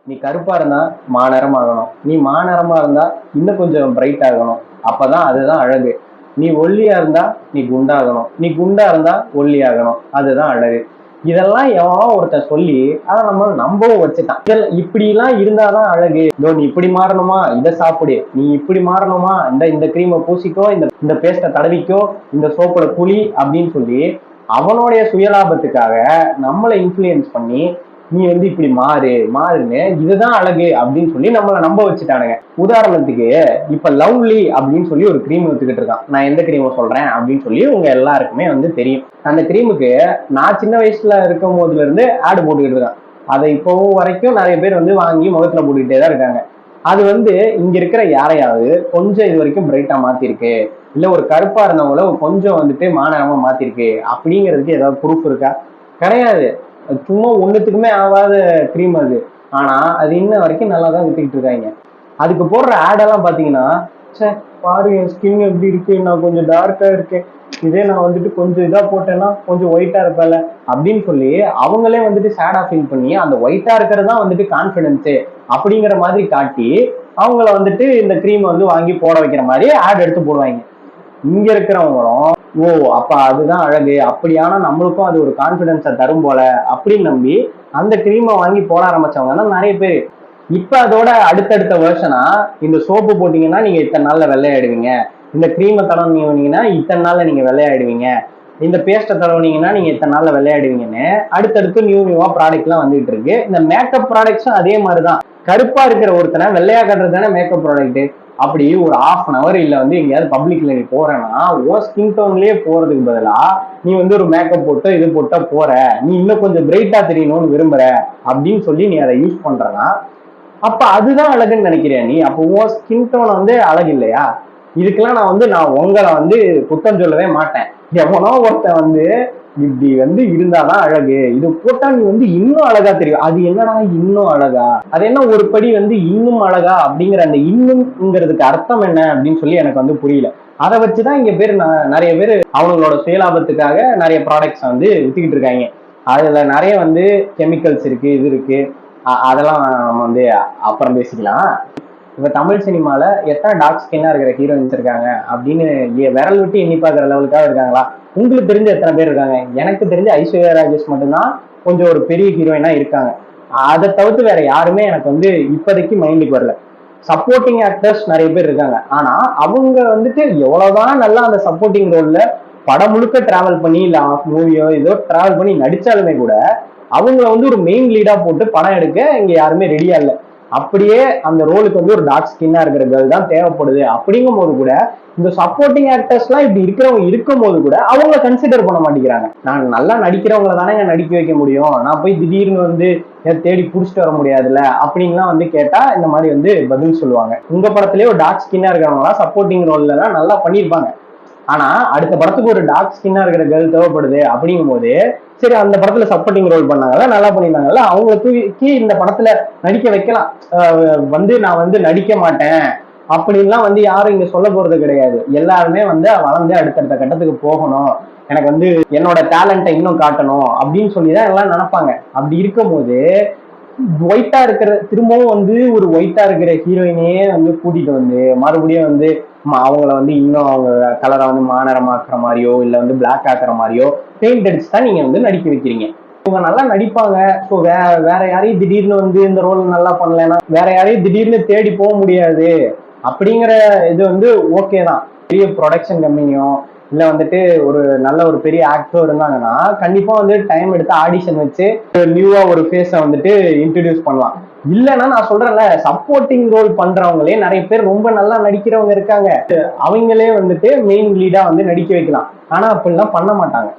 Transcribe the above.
நீ கருப்பா இருந்தா மாநிறம் ஆகணும், நீ மாநிறமா இருந்தா இன்னும் கொஞ்சம் பிரைட் ஆகணும். அப்பதான் அதுதான் அழகு. நீ ஒல்லியா இருந்தா நீ குண்டாகணும், நீ குண்டா இருந்தா ஒல்லி ஆகணும், அதுதான் அழகு. இதெல்லாம் எவனோ ஒருத்தன் சொல்லி அதை நம்ம நம்பவும் வச்சுட்டான். இதெல்லாம் இப்படி எல்லாம் இருந்தாதான் அழகு. இதோ நீ இப்படி மாறணுமா, இதை சாப்பிடு, நீ இப்படி மாறணுமா, இந்த இந்த கிரீமை பூசிக்கோ, இந்த இந்த பேஸ்ட்டை தடவிக்கோ, இந்த சோப்புல குழி அப்படின்னு சொல்லி அவனுடைய சுயலாபத்துக்காக நம்மளை இன்ஃப்ளூயன்ஸ் பண்ணி நீ வந்து இப்படி மாறுன்னு இதுதான் அழகு அப்படின்னு சொல்லி நம்மளை நம்ப வச்சுட்டானுங்க. உதாரணத்துக்கு இப்ப லவ்லி அப்படின்னு சொல்லி ஒரு கிரீம் வித்துக்கிட்டு இருக்கான். நான் எந்த கிரீமை சொல்றேன் அப்படின்னு சொல்லி உங்க எல்லாருக்குமே வந்து தெரியும். அந்த கிரீமுக்கு நான் சின்ன வயசுல இருக்கும் போதுல இருந்து ஆடு போட்டுக்கிட்டு இருக்கான். அதை இப்பவும் வரைக்கும் நிறைய பேர் வந்து வாங்கி முகத்துல போட்டுக்கிட்டே தான் இருக்காங்க. அது வந்து இங்க இருக்கிற யாரையாவது கொஞ்சம் இது வரைக்கும் பிரைட்டா மாத்திருக்கு, இல்ல ஒரு கருப்பா இருந்தவங்கள கொஞ்சம் வந்துட்டு மாநிறமா மாத்திருக்கு அப்படிங்கிறதுக்கு ஏதாவது ப்ரூஃப் இருக்கா? கிடையாது. சும்மா ஒண்ணுத்துக்குமே ஆகாத கிரீம் அது. ஆனா அது இன்ன வரைக்கும் நல்லா தான் வித்துக்கிட்டு இருக்காங்க. அதுக்கு போடுற ஆடெல்லாம் பாத்தீங்கன்னா, சே பாரு என் ஸ்கின் எப்படி இருக்கு, நான் கொஞ்சம் டார்க்கா இருக்கேன், இதே நான் வந்துட்டு கொஞ்சம் இதா போட்டேன்னா கொஞ்சம் ஒயிட்டா இருப்பேன்ல அப்படின்னு சொல்லி அவங்களே வந்துட்டு சேடா ஃபீல் பண்ணி அந்த ஒயிட்டா இருக்கிறது தான் வந்துட்டு கான்ஃபிடென்ஸு அப்படிங்கிற மாதிரி காட்டி அவங்கள வந்துட்டு இந்த கிரீம் வந்து வாங்கி போட வைக்கிற மாதிரி ஆட் எடுத்து போடுவாங்க. இங்க இருக்கிறவங்களும் ஓ அப்ப அதுதான் அழகு, அப்படியானா நம்மளுக்கும் அது ஒரு கான்பிடன்ஸை தரும் போல அப்படின்னு நம்பி அந்த கிரீமை வாங்கி போட ஆரம்பிச்சவங்க தான் நிறைய பேர். இப்ப அதோட அடுத்தடுத்த வேர்ஷனா இந்த சோப்பு போட்டீங்கன்னா நீங்க இத்தனை நாள்ல வெள்ளையாயிடுவீங்க, இந்த கிரீமை தடவுனீங்கன்னா இத்தனை நாள்ல நீங்க வெள்ளையாயிடுவீங்க, இந்த பேஸ்ட்டை தடவுனீங்கன்னா நீங்க இத்தனை நாள்ல வெள்ளையாடுவீங்கன்னு அடுத்தடுத்து நியூவா ப்ராடக்ட் எல்லாம் வந்துட்டு இருக்கு. இந்த மேக்கப் ப்ராடக்ட்ஸும் அதே மாதிரிதான். கருப்பா இருக்கிற ஒருத்தனை வெள்ளையா கட்டுறது தானே மேக்கப் ப்ராடக்ட். அப்படி ஒரு ½ இல்ல வந்து எங்கேயாவது பப்ளிக்ல நீ போறேன்னா ஓ ஸ்கின் டோன்லயே போறதுக்கு பதிலா நீ வந்து ஒரு மேக்கப் போட்டு இது போட்டா போற, நீ இன்னும் கொஞ்சம் பிரைட்டா தெரியணும்னு விரும்புற அப்படின்னு சொல்லி நீ அதை யூஸ் பண்றனா அப்ப அதுதான் அழகுன்னு நினைக்கிறியா நீ? அப்போ உன் ஸ்கின் டோன் வந்து அழகு இல்லையா? இதுக்கெல்லாம் நான் உங்களை வந்து குத்தம் சொல்லவே மாட்டேன். எவனோ ஒருத்தன் வந்து இப்படி வந்து இருந்தாதான் அழகு, இது போட்டா நீ வந்து இன்னும் அழகா தெரியும், அது என்னடா இன்னும் அழகா, அது என்ன ஒரு படி வந்து இன்னும் அழகா அப்படிங்கிற அந்த இன்னும்ங்கிறதுக்கு அர்த்தம் என்ன அப்படின்னு சொல்லி எனக்கு வந்து புரியல. அதை வச்சுதான் இங்க பேர் நிறைய பேர் அவங்களோட சுயலாபத்துக்காக நிறைய ப்ராடக்ட்ஸ் வந்து வித்துக்கிட்டு இருக்காங்க. அதுல நிறைய வந்து கெமிக்கல்ஸ் இருக்கு, இது இருக்கு, அதெல்லாம் நம்ம வந்து அப்புறம் பேசிக்கலாம். இப்ப தமிழ் சினிமால எத்தனை டார்க் ஸ்கின்னா இருக்கிற ஹீரோயின்ஸ் இருக்காங்க அப்படின்னு விரல் விட்டு எண்ணி பாக்குற லெவலுக்காக இருக்காங்களா? உங்களுக்கு தெரிஞ்ச எத்தனை பேர் இருக்காங்க? எனக்கு தெரிஞ்ச ஐஸ்வர்யா ராஜேஷ் மட்டும்தான் கொஞ்சம் ஒரு பெரிய ஹீரோயினா இருக்காங்க. அதை தவிர்த்து வேற யாருமே எனக்கு வந்து இப்போதைக்கு மைண்டுக்கு வரல. சப்போர்ட்டிங் ஆக்டர்ஸ் நிறைய பேர் இருக்காங்க. ஆனா அவங்க வந்துட்டு எவ்வளவுதான் நல்லா அந்த சப்போர்ட்டிங் ரோல்ல படம் முழுக்க டிராவல் பண்ணி இல்ல மூவியோ ஏதோ டிராவல் பண்ணி நடிச்சாலுமே கூட அவங்கள வந்து ஒரு மெயின் லீடா போட்டு படம் எடுக்க இங்க யாருமே ரெடியா இல்லை. அப்படியே அந்த ரோலுக்கு வந்து ஒரு டார்க் ஸ்கின்னா இருக்கிற கேர்ள் தான் தேவைப்படுது அப்படிங்கும் போது கூட இந்த சப்போர்ட்டிங் ஆக்டர்ஸ் எல்லாம் இப்படி இருக்கிறவங்க இருக்கும் போது கூட அவங்க கன்சிடர் பண்ண மாட்டேங்கிறாங்க. நான் நல்லா நடிக்கிறவங்கள தானே நடிக்க வைக்க முடியும், நான் போய் திடீர்னு வந்து தேடி புடிச்சிட்டு வர முடியாதுல்ல அப்படின்லாம் வந்து கேட்டா இந்த மாதிரி வந்து பதில் சொல்லுவாங்க. உங்க படத்திலேயே ஒரு டார்க் ஸ்கின்னா இருக்கிறவங்க சப்போர்ட்டிங் ரோல்ல எல்லாம் நல்லா பண்ணியிருப்பாங்க. ஆனா அடுத்த படத்துக்கு ஒரு டார்க் ஸ்கின்னா இருக்கிற கேர்ள் தேவைப்படுது அப்படிங்கும் போது சரி அந்த படத்துல சப்போர்ட்டிங் ரோல் பண்ணாங்கல்ல, நல்லா பண்ணியிருந்தாங்கல்ல, அவங்கள தூக்கி இந்த படத்துல நடிக்க வைக்கலாம். வந்து நான் வந்து நடிக்க மாட்டேன் அப்படின்லாம் வந்து யாரும் இங்க சொல்ல போறது கிடையாது. எல்லாருமே வந்து வளர்ந்து அடுத்தடுத்த கட்டத்துக்கு போகணும், எனக்கு வந்து என்னோட டேலண்ட்டை இன்னும் காட்டணும் அப்படின்னு சொல்லிதான் எல்லாம் நினைப்பாங்க. அப்படி இருக்கும் போது ஒயிட்டா இருக்கிற திரும்பவும் வந்து ஒரு ஒயிட்டா இருக்கிற ஹீரோயினையே வந்து கூட்டிட்டு வந்து மறுபடியும் வந்து அவங்கள வந்து இன்னும் அவங்க கலரை வந்து மாநிறமாக்குற மாதிரியோ இல்ல வந்து பிளாக் ஆக்குற மாதிரியோ பெயிண்ட் அடிச்சு தான் நீங்க வந்து நடிக்க வைக்கிறீங்க. இவங்க நல்லா நடிப்பாங்க. ஸோ வேற யாரையும் திடீர்னு வந்து இந்த ரோல் நல்லா பண்ணலன்னா வேற யாரையும் திடீர்னு தேடி போக முடியாது அப்படிங்கிற இது வந்து ஓகே தான். பெரிய ப்ரொடக்ஷன் கம்பெனியும் இல்ல வந்துட்டு ஒரு நல்ல ஒரு பெரிய ஆக்டரும் இருந்தாங்கன்னா கண்டிப்பா வந்து டைம் எடுத்து ஆடிஷன் வச்சு நியூவா ஒரு ஃபேஸை வந்துட்டு இன்ட்ரடியூஸ் பண்ணலாம். இல்லைன்னா நான் சொல்றேன்ல, சப்போர்ட்டிங் ரோல் பண்றவங்களே நிறைய பேர் ரொம்ப நல்லா நடிக்கிறவங்க இருக்காங்க, அவங்களே வந்துட்டு மெயின் லீடா வந்து நடிக்க வைக்கலாம். ஆனா அப்படிலாம் பண்ண மாட்டாங்க.